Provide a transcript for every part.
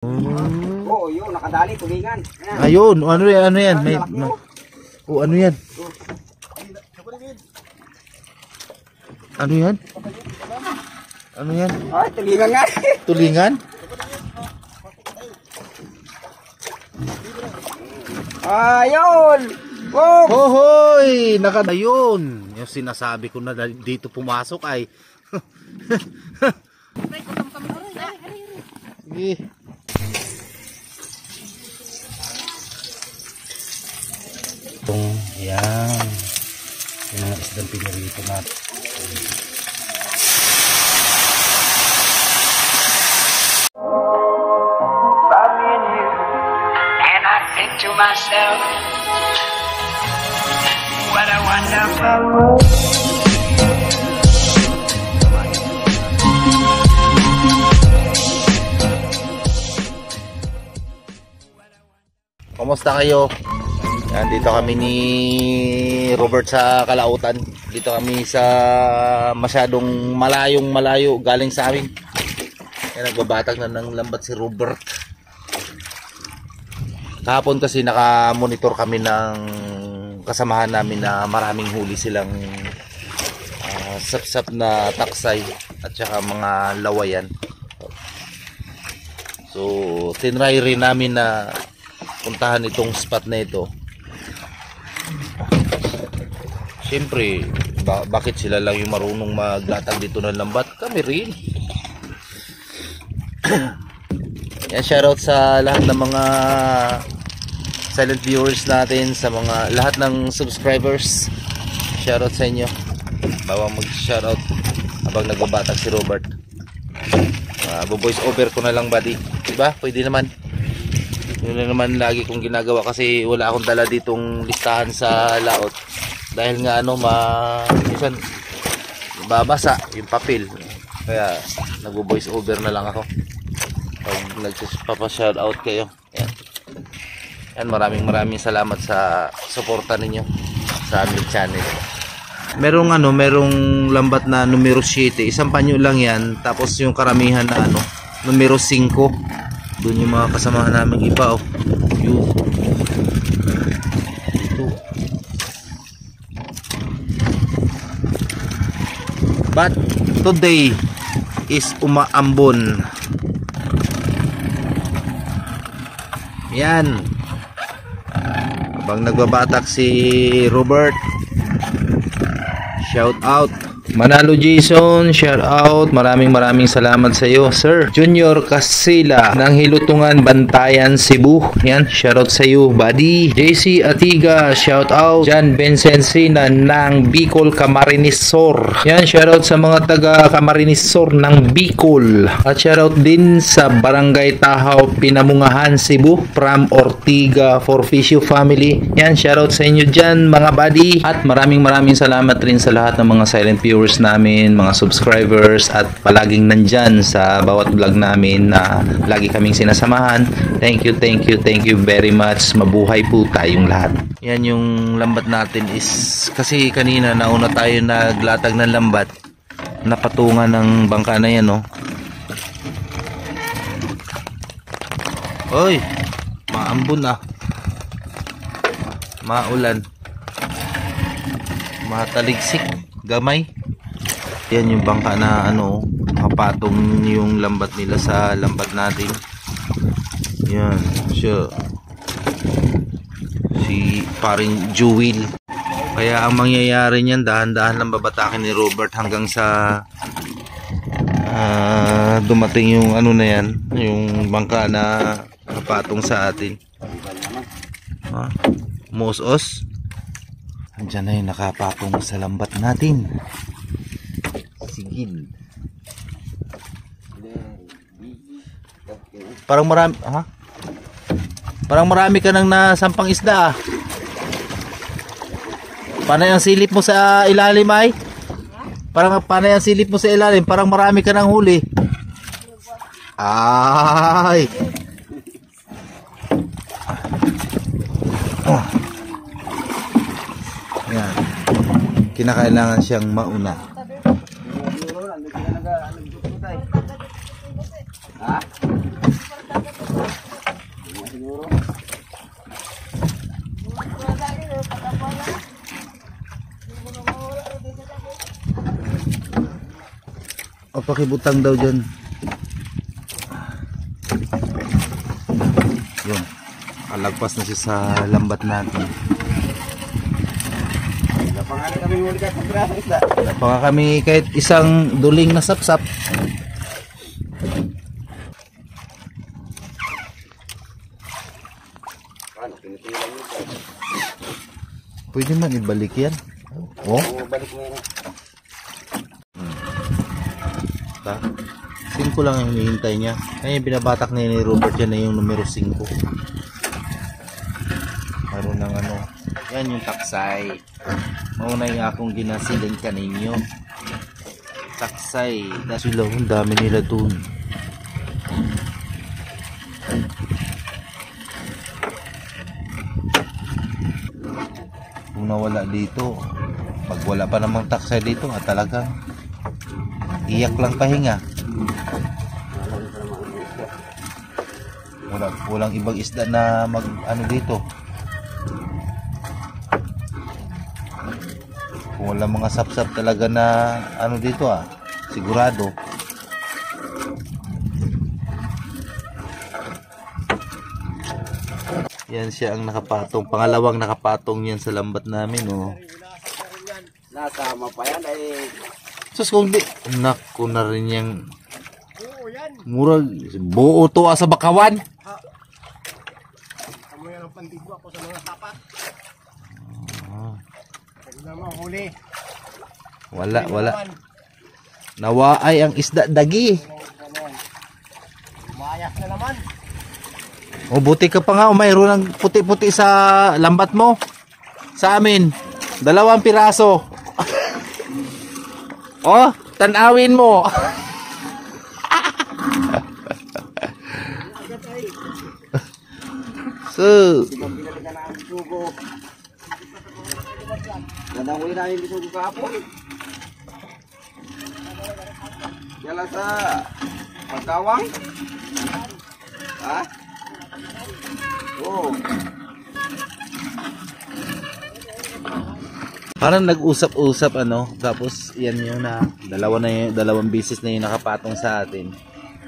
Oo, yun, nakadali, tulingan. Ayun, ano yan, ano yan? Ano yan? Ano yan? Ano yan? Ay, tulingan nga. Tulingan? Ayun! Oh! Hohoy! Ayun! Yung sinasabi ko na dito pumasok ay sige. Itong yan yung mga isdang pinarito natin. And I think to myself, what a wonderful world. Kumusta kayo? Yan, dito kami ni Robert sa Kalautan. Dito kami sa masyadong malayo galing sa amin. Yan, nagbabatag na ng lambat si Robert. Kahapon kasi naka-monitor kami ng kasamahan namin na maraming huli silang sap-sap na taksay at saka mga lawayan. So, tinry rin namin na puntahan itong spot na ito. Siyempre, bakit sila lang yung marunong maglatag dito ng lambat? Kami rin. Yan, shoutout sa lahat ng mga silent viewers natin, sa mga lahat ng subscribers. Shoutout sa inyo. Bawang mag-shoutout habang nagbabatag si Robert. Voice over ko na lang, buddy. Diba? Pwede naman. Yun na naman lagi kong ginagawa kasi wala akong dala ditong listahan sa laot. Dahil nga minsan babasa yung papel. Kaya nagvo-voice over na lang ako. Pag nagpapa-shoutout kayo. Yan. Yan, maraming salamat sa suporta ninyo sa aming channel. Merong lambat na numero 7. Isang panyo lang yan. Tapos yung karamihan na numero 5. Doon yung mga kasamahan namin iba, oh. Yun. Ito. But today is umaambon. Yan. Habang nagbabatak si Robert, shout out Manalo Jason, shout out. Maraming salamat sa iyo, Sir Junior Casila ng Hilutungan, Bantayan, Cebu. Yan, shout out sa iyo, buddy. JC Atiga, shout out. Jan Vincensina ng Bicol, Camarines Sur. Yan, shout out sa mga taga Camarines Sur ng Bicol. At shout out din sa Barangay Tahaw, Pinamungahan, Cebu, from Ortiga Forfisio family. Yan, shout out sa inyo dyan, mga buddy. At maraming salamat rin sa lahat ng mga silent viewers namin, mga subscribers, at palaging nandyan sa bawat vlog namin na lagi kaming sinasamahan. Thank you very much. Mabuhay po tayong lahat. Yan yung lambat natin is kasi kanina nauna tayo naglatag ng lambat, napatungan ng bangka na yan, no? Oy, maambon na, maulan, mataligsik, gamay. Yan yung bangka na nakapatong yung lambat nila sa lambat natin. Yan siya, si paring Jewel. Kaya ang mangyayari niyan, dahan-dahan lang babatakin ni Robert hanggang sa dumating yung na yan, yung bangka na nakapatong sa atin. Musos. Andiyan na yung nakapatong sa lambat natin. Sigil. Parang marami ka nang nasampang isda, ah. Panay ang silip mo sa ilalim, ay? Panay ang silip mo sa ilalim, parang marami ka nang huli. Ay. Yan. Kinakailangan siyang mauna. Ha? pakibutang daw dyan. Yun. Alagpas na siya sa lambat natin. Napangali kami huli ka sa pirasong isda. Napaka kami kahit isang duling na sapsap. Ano, pinitilan nyo ka. Pwede man ibalik yan. Oh, Balik mo yan. ta. 5 lang ang hinihintay niya. Kaya binabatak na ni Robert yan na yung numero 5. Meron ng ano. Yan yung taksay. Mauna yung akong ginasilin kaninyo. Taksay. Sila, ang dami nila dun. Kung nawala dito, pag wala pa namang taksay dito, talagang iyak lang pahinga. Walang ibang isda na mag ano dito. Kung wala mga sapsap talaga na ano dito sigurado. Yan siya ang nakapatong, pangalawang nakapatong yan sa lambat namin Nasama pa yan ay... Sus kung di, naku na rin yung murag, buo to sa bakawan. Amo yan ang pandigo ako sa mga tapat. Pwede naman huli. Wala. Nawaay ang isda dagi. Lumayas na naman. O buti ka pa nga, mayroon ng puti-puti sa lambat mo. Sa amin, 2 piraso. Oh, tanawin mo. So, Pinalikan na ang bisugo. Gandang huli namin bisugo kahapon. Yan lang sa pagkawang. Ha? Oo. parang nag-usap-usap tapos yan yung dalawang bisis na yung nakapatong sa atin.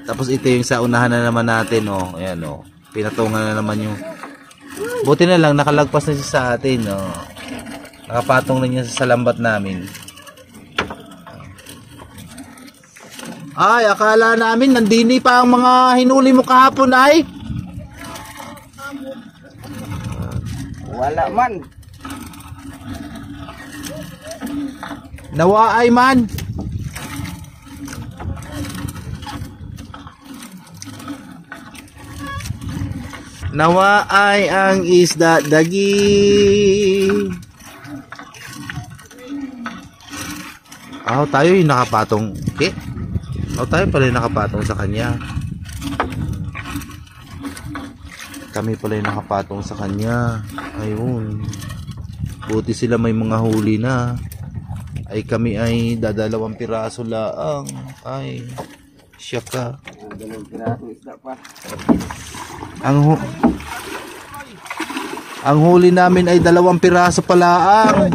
Tapos ito yung sa unahan na naman natin, ayan pinatungan na naman yung, buti na lang nakalagpas na siya sa atin, nakapatong na niya sa lambat namin. Ay, akala namin nandini pa ang mga hinuli mo kahapon ay. Wala man. Nawaay man. Nawaay ang isda dagi. Tayo yung nakapatong. Okay? Tayo pala yung nakapatong sa kanya. Kami pala yung nakapatong sa kanya. Ayun. Buti sila may mga huli na. Ay kami ay 2 piraso laang. Ay, siya ka. 2 piraso isda pa. Ang huli namin ay 2 piraso pa laang.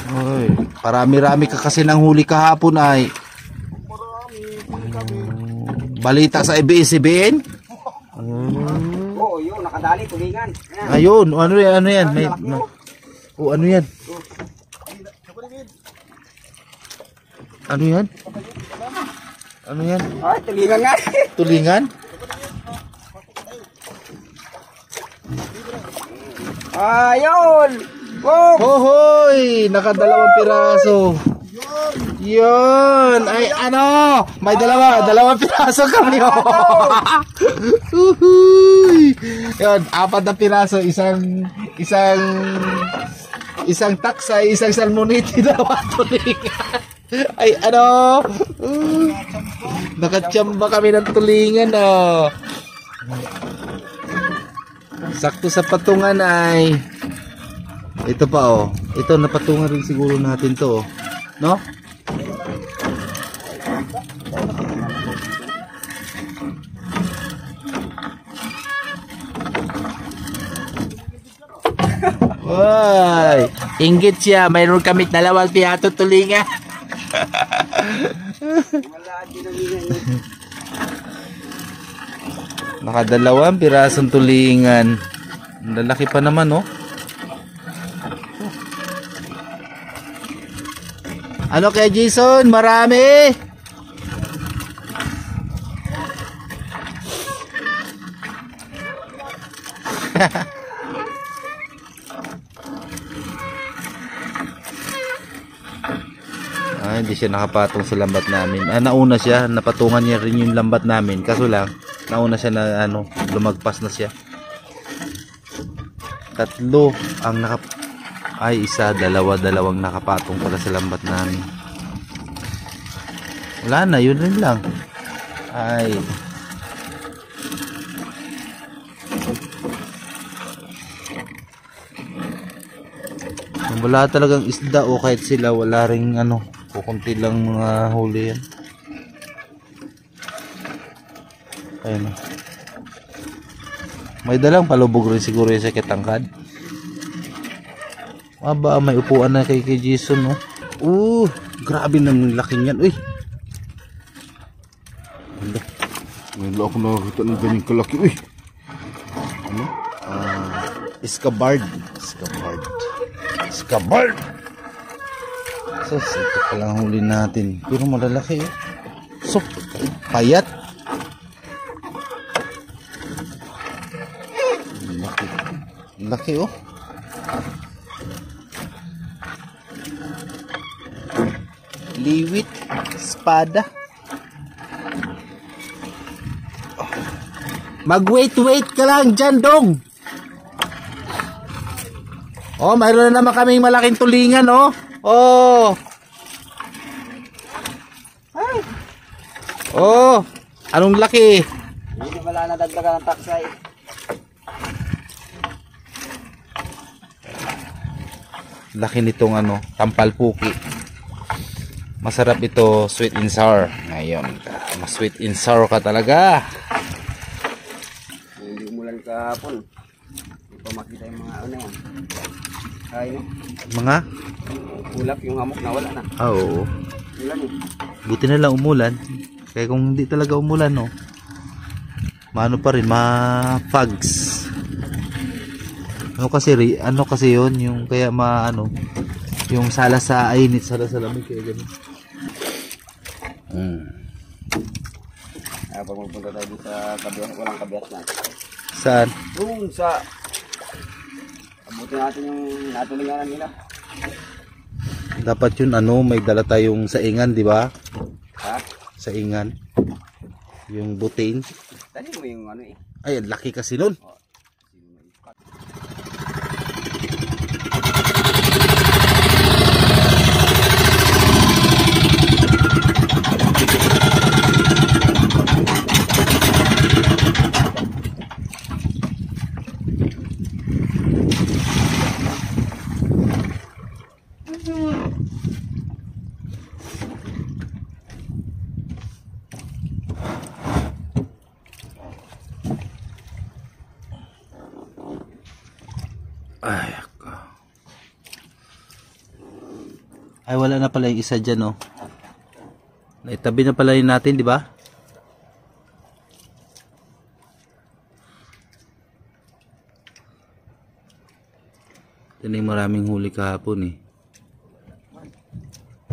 Ay, parami-rami ka kasi ng huli kahapon ay. Balita sa ABS-CBN? Oo, yun, nakadali, tulingan. Ayun, ano yan? Ano yan? Ano yan? Ano yan? Ay, tulingan nga. Tulingan? Ayun! Boom! Hohoy! Naka 2 piraso. Yun! Ay, may 2 piraso kami. Uhuy! Yun, 4 na piraso. Isang taksay, isang salmoniti, 2 tulingan. Ay, nakachamba kami ng tulingan, Sakto sa patungan ay ito pa, ito napatungan rin siguro natin to, no? Ay, Inggit siya, mayroon kamit dalawang piyato tulingan. Wala, ginulingan yun. Nakadalawang pirasong tulingan. Ang lalaki pa naman, oh. Ano kaya, Jason? Marami! Hindi siya nakapatong sa lambat namin. Nauna siya, napatungan niya rin yung lambat namin. Kaso lang, nauna siya na lumagpas na siya. Tatlo ang isa, dalawang nakapatong pala sa lambat namin. Wala na, yun rin lang. Ay. Wala talagang isda o kahit sila wala ring kukunti lang mga huli yan. Ayun. May dalang palubog rin siguro yung sa kitangkad. Aba, may upuan na kay Jason, no? Grabe naman laki niyan. Uy. Wala ako nakakita ng ganyang kalaki. Uy. Iskabard. So, ito palang huli natin. Pero malalaki, eh. So, payat. Laki, oh. Liwit, espada. Mag-wait ka lang dyan, dong. Oh, mayroon na naman kaming malaking tulingan, oh. Oh. Ay. Oh, anong laki? Hindi wala na dagdagan ng taksay. Laki nitong tampalpuki. Masarap ito, sweet and sour. Ngayon, mas sweet and sour ka talaga. Hindi umulan kahapon. Hindi pa makita yung mga yan. Kaya Mga? ulap yung hamok na wala na. Oo. Ulan eh. Buti na lang umulan. Kaya kung hindi talaga umulan, no, maano pa rin, ma-fags. Ano kasi yun, yung kaya yung sala sa init, sala sa lamig, kaya ganun. Pag magpunta tayo sa kabiyak, walang kabiyak na. Saan? Doon sa abutin natin yung natulinganan nila. Dapat yun, may dala tayong saingan, di ba? Ha? Saingan. Yung butin. Tali mo yung eh. Ay, ang laki kasi nun. Ay, wala na pala yung isa dyan, oh. Naitabi na pala yun natin, di ba? Ito na yung maraming huli kahapon, eh.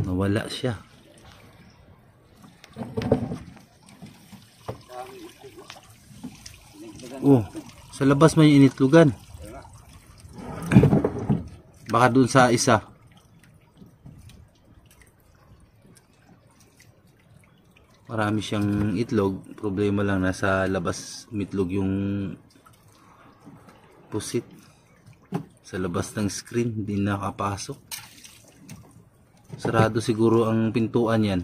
Nawala siya. Oh, sa labas may initlugan. Baka dun sa isa. Marami siyang itlog. Problema lang, nasa labas umitlog yung pusit. Sa labas ng screen, hindi nakapasok. Sarado siguro ang pintuan yan.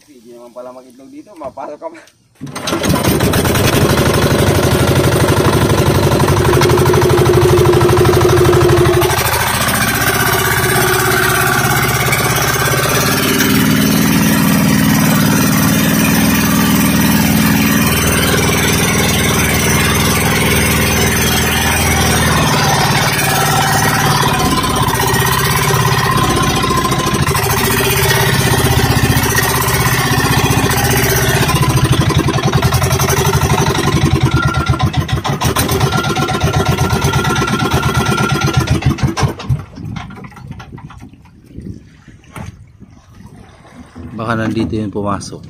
Hindi naman pala mag-itlog dito, mapasok ka pa. baka nandito yung pumasok.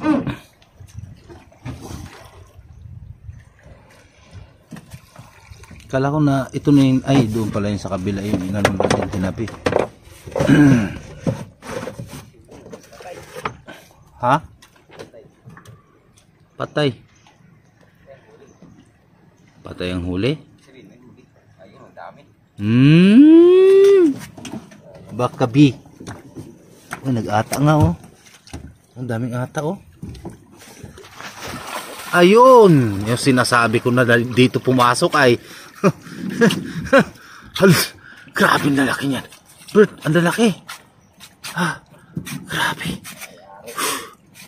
Kala ko na ito na yung, ay doon pala yung sa kabila yung inanong natin tinapi. Ha? Patay. Patay ang huli? Baka bi. Oh, nag-ata nga oh. Ang daming ata oh. Ayun, yung sinasabi ko na dito pumasok ay grabe ang lalaki niyan. Bert, ang lalaki. Grabe.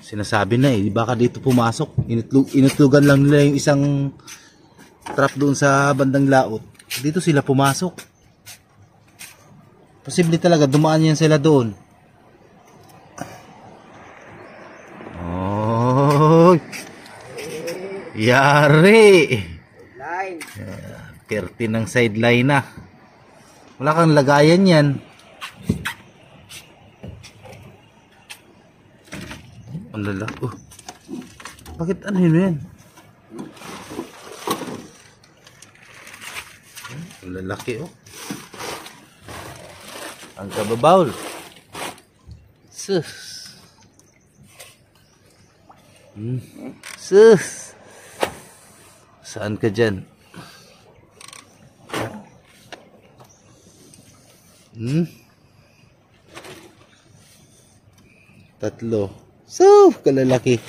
Sinasabi na eh, baka dito pumasok. Inutlugan lang nila yung isang trap doon sa bandang laot. Dito sila pumasok. Posible talaga dumaan yan sila doon. Oh, yari. Line. Perti ng sideline na. Wala kang lagayan yan. Ang lalaki. Bakit ano yun yan? Ang lalaki oh. Ang kababawl. Sus. Sus. Saan ka dyan? Tatlo. So, kalalaki.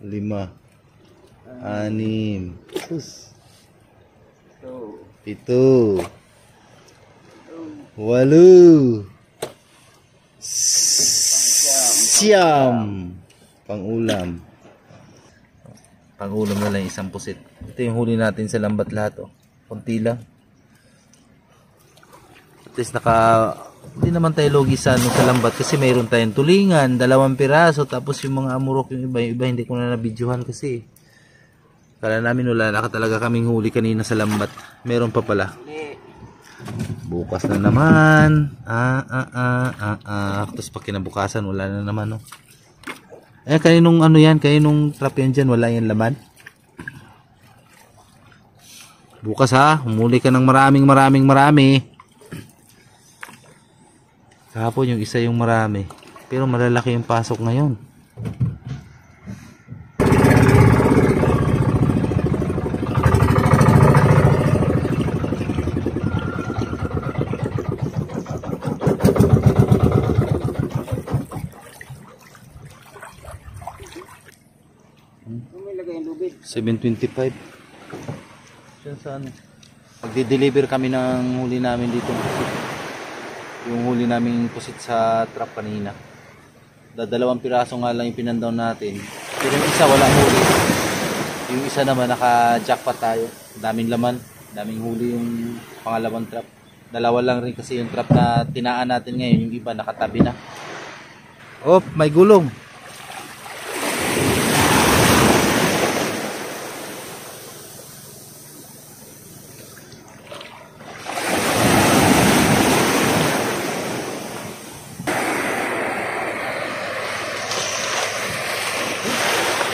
5, 6, 7, 8, siyam. Pang-ulam. Pang-ulam na lang isang pusit. Ito yung huli natin sa lambat lahat oh. Kunti lang. At least hindi naman tayo logi sa lambat kasi mayroon tayong tulingan, 2 piraso, tapos yung mga amurok yung iba hindi ko na nabidyohan kasi kala namin wala na talaga kaming huli kanina sa lambat. Meron pa pala. Bukas na naman. Tapos pa kinabukasan wala na naman oh. Kaninong ano yan, kaninong trap yan dyan, wala yan laman. Bukas ha, humuli ka ng marami. Kahapon yung isa yung marami. Pero malalaki yung pasok ngayon. May lagay yung lubid. 725. Diyan sa ano? Magdi-deliver kami ng huli namin dito. Yung huli naming pusit sa trap kanina. 2 piraso nga lang yung pinandown natin. Pero yung isa wala huli. Yung isa naman naka-jackpot tayo. Daming laman. Daming huli yung pangalawang trap. 2 lang rin kasi yung trap na tinaan natin ngayon. Yung iba nakatabi na. Oh, may gulong.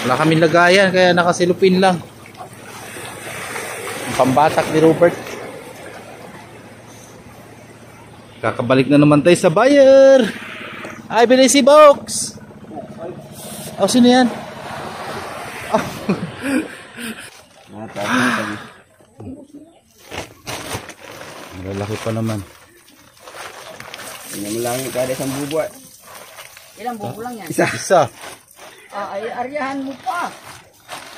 Wala kaming lagayan kaya nakasilupin lang. Ang pambatak ni Robert. Kakabalik na naman tayo sa buyer. Ay, bilhin si Box. Oh, sino yan? Malalaki pa naman. Hindi mo lang yung kada isang bubo. Ilang buko lang yan? Isa. Ay, aryahan mo pa.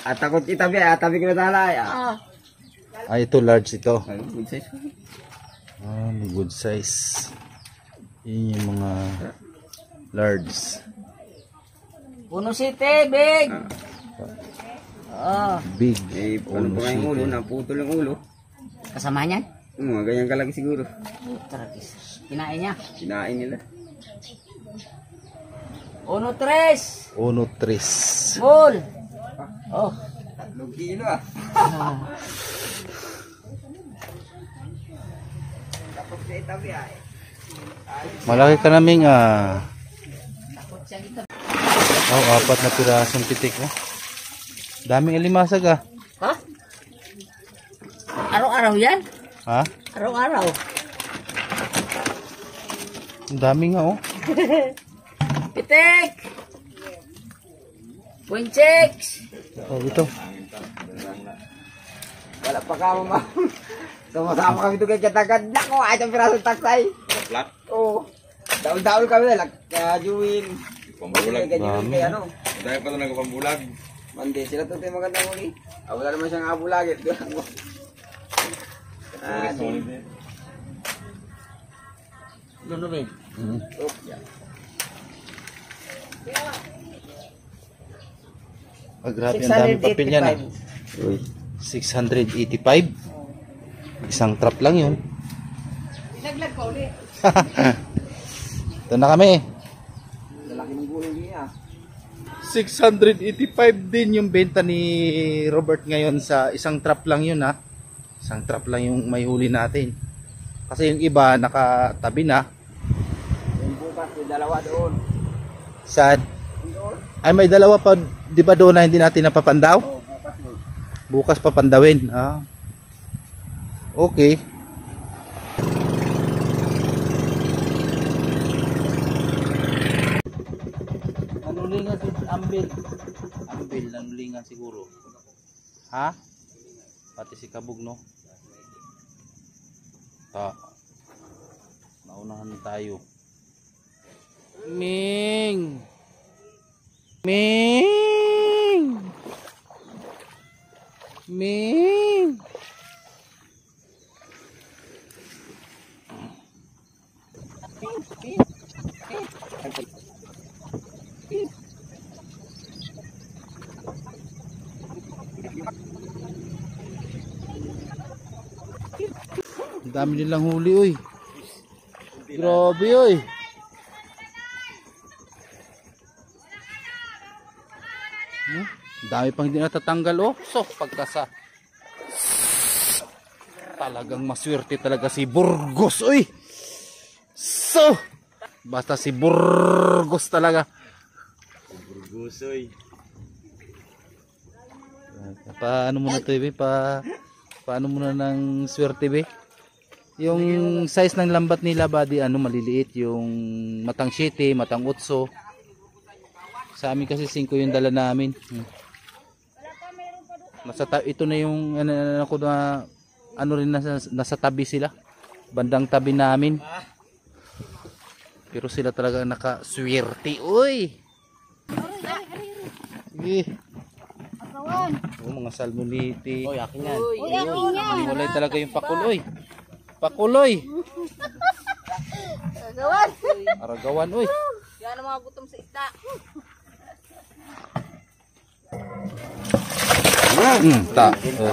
At takot itabi, tabi ko na talay. Ay, ito large ito. Ay, good size. May good size. Yun yung mga large. Puno City, big. Big. Eh, ano pa yung ulo? Naputol yung ulo. Kasama niyan? Ganyan kalaki siguro. Tragis. Kinain niya. Kinain nila. 1-3. 1-3. Full. Oh. 3 kilo Tapos na itabi ay. Malaki ka naming oh, 4 na pirasong pitik oh. Daming alimasag ah. Ha? Araw-araw yan? Ha? Araw-araw. Ang dami nga oh. Pitik! Winchicks! Oh, ito. Wala pa ka mo, ma'am. Sumasama kami doon kay Katagad. Nako, ay itong pirasong taksay. Flat. Oo. Daul-daul kami na. Juwin. Pambulag. Kay Juwin kay ano. Dahil pa ito nagpambulag. Mandi, sila ito tayo magandang uli. Wala naman siyang abulagit. Lulubin. Oops. Grabe ang dami papel yan ah. 685. Isang trap lang yun. Naglag pa ulit. Ito na kami. Lalaki ng gulong niya. 685 din yung benta ni Robert ngayon sa isang trap lang yun ha. Isang trap lang yung may huli natin. Kasi yung iba nakatabi na. Yung bukas, may dalawa doon. Sad. Ay may dalawa pa, di ba doon na hindi natin napapandaw? Oo, bukas mo. Bukas papandawin. Ah. Okay. Nanulingan si Ambil. Ambil, nanulingan siguro. Ha? Pati si Kabog, no? Naunahan tayo. Ming! Ming! Ming! Ang dami nilang huli, oy. Grabe, oy. Ang dami pang hindi natatanggal, oh. So, pagkasa. Talagang maswerte talaga si Burgos, oy. So, basta si Burgos talaga. Burgos, oy. Paano muna to, be? Paano muna ng swerte, be? Yung size ng lambat nila, buddy, ano, maliliit. Yung matang 7, matang 8. Sa amin kasi 5 yung dala namin. Ito na yung ano rin nasa tabi sila. Bandang tabi namin. Pero sila talaga nakaswerte. Uy! Sige. Oh, mga salmoniti. Uy, akin yan. Uy, akin yan. Walay talaga yung pakuloy. Pakuloy. Gawan. Aragawan, uy. Yan ang mga gutom sa isda.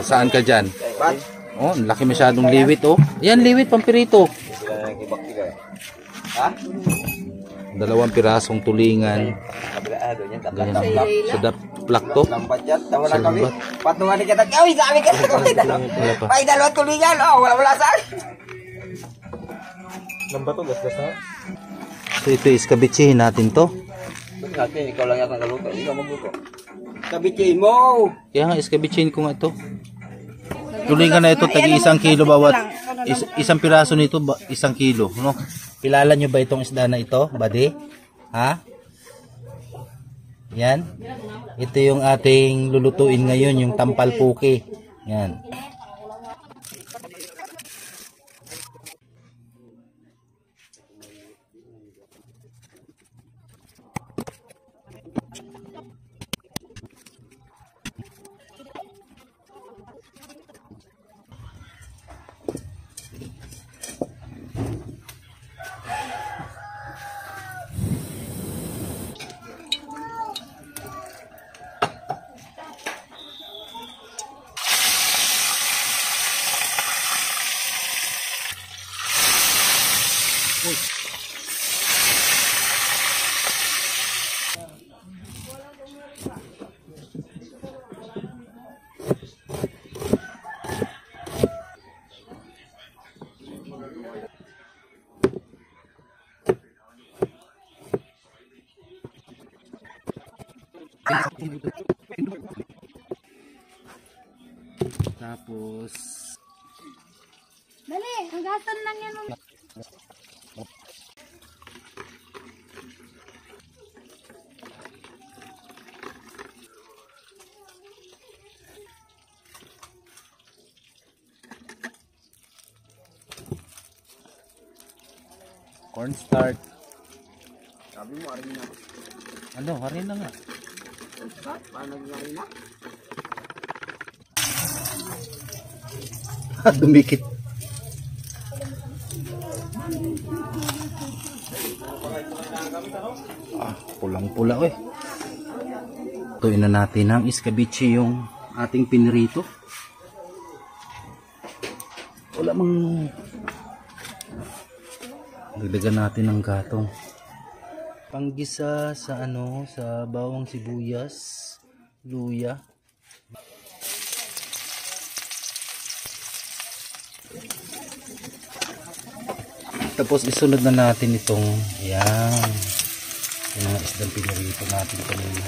Saan ka dyan? Pat. Oh, ang laki masyadong liwit, oh. Yan, liwit, pampirito. Ha? 2 pirasong tulingan. Ganyan. Sa daplak to. Lambat yan. Tawa Sa na kami. lambat. Patungan ni Katagad. Ay, sabi ka na kami. Wala pa. Ay, dalawa tulingan. Oh, wala saan. So ito iskabitsihin natin to. Natin, ikaw lang yata naluto. Ikaw magluto. Kabitsin mo. Kaya nga iskabitsihin ko nga to. Tulingan na ito, tagi 1 kilo bawat. Isang piraso nito, 1 kilo. No? Kilala nyo ba itong isda na ito, buddy? Ha? Yan. Ito yung ating lulutuin ngayon, yung tampal puki. Yan. Tapos Dali, hagasan lang yan. cornstarch. Sabi mo, harina. Ano, harina nga. Paano naging harina? Dumikit. Pulang-pula eh. Tuin na natin ang iskabichi yung ating pinrito. Wala mang dagdagan natin ng gatong. Panggisa sa sa bawang sibuyas, luya. Tapos isunod na natin itong yan. Yung mga isdang pinirito natin kanina.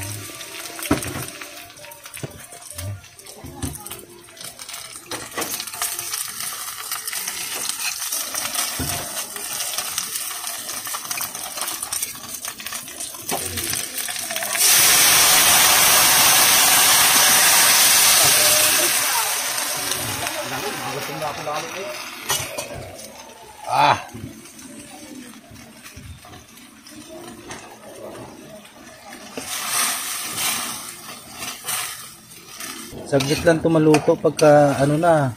Saglit lang ito maluto pagka na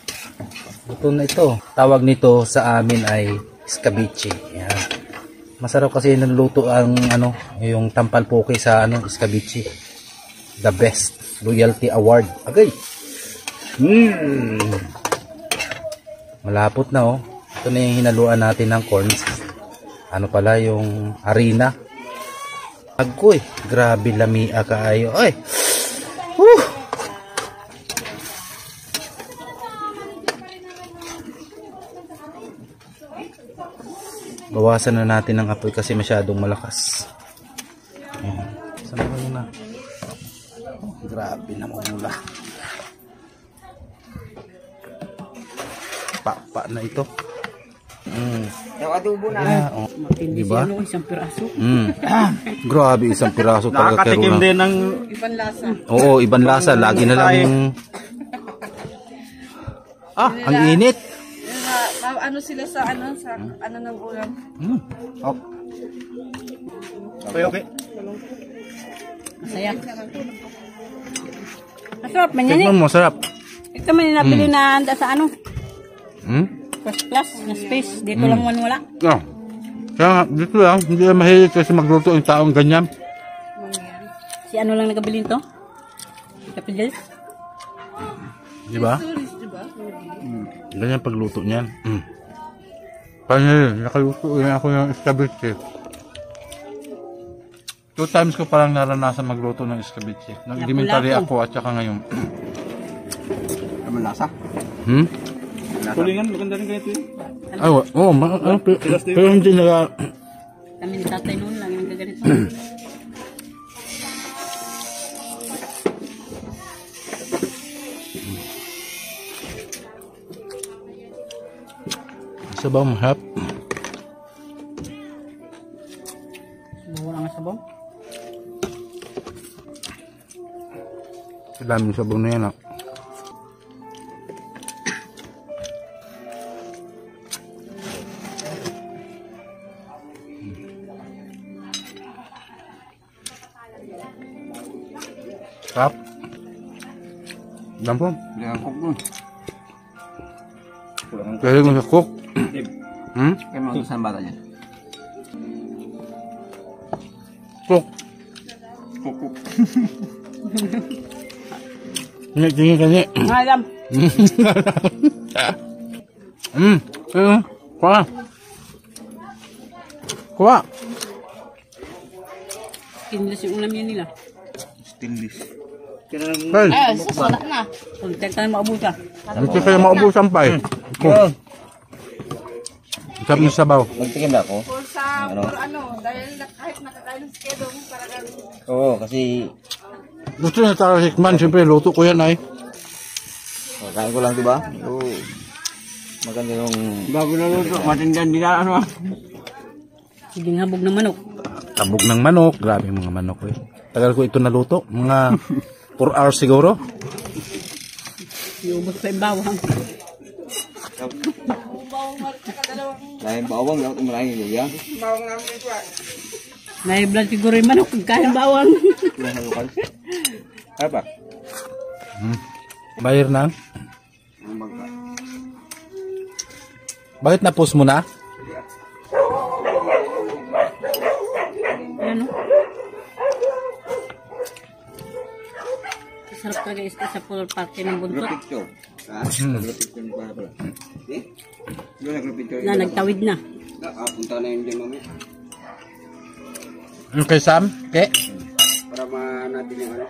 luto na ito. Tawag nito sa amin ay escabeche. Yan. Masarap kasi naluto ang yung tampalpoke sa escabeche. The best loyalty award. Agay. Malapot na oh. Ito na yung hinaluan natin ng corns. Pala yung harina. Agkoy, grabe lamia kaayo. Ay. Bawasan na natin ang apoy kasi masyadong malakas. Saan ba yun na? Grabe na mula. Pa na ito. Yung adobo na. Diba? Isang piraso. Grabe, isang piraso. Nakakatikim din ng Ibang lasa. Oo, ibang lasa. Lagi na lang yung... ang init. Sila sa ng ulam. okay. Masaya. Masarap man yan Tignan mo, sarap. Ito man yung nabili na anda sa First class na space. Dito lang wala. Kaya dito lang, hindi na mahilig kasi magluto yung taong ganyan. Si lang nagabili nito? Si Kapidel? Diba? Ganyan pagluto niyan. Paano nakaluto yan ako ng escabeche. 2 times ko parang naranasan magluto ng escabeche. Nang elementary ako at saka ngayon. Naman lasa. Tulingan, maganda rin ganito yun. Pero hindi nila... Kami ni tatay noon lang yung gaganito. Sabaw mahap. Wala nga sabaw. Daming sabaw na yan. Sarap. Dampong. Hindi ang cook nun. Kaya kung sa cook. Kaya mga saan bata niya? Cook. Tingin kasi. Alam. Kuha. Kuha. Kinless yung ulam yan nila. Hey. Wala na. Kung tayo maubusan. Hindi kayo maubusan pa eh. Sabi ng sabaw. Magtikim na ako. Dahil kahit nakakain ng skedong, talagang Oo, kasi Gusto niya tara sikman, siyempre luto ko yan ay. Kain ko lang, diba? Oo. Maganda yung... Bago na luto, matindan din na ano. Sige habog ng manok. Tabog ng manok, grabe yung mga manok eh. Tagal ko ito naluto, mga 4 hours siguro. Iubos pa yung bawang. Lain bawang, dapat umalahin yung luya. Naiblan siguro yung manok. Kaya bawang. Pinahalokan. Ano pa? Bayar na. Ang bangka. Bakit na-post mo na? Ano? Sarap talaga sa pool party ng buntot. Picture. Ha? Picture mo para pala. Eh? Doon nagpicture. Na nagtawid na. Punta na yun dyan mamaya. Okay, Sam? Okay. Para natin yung ano.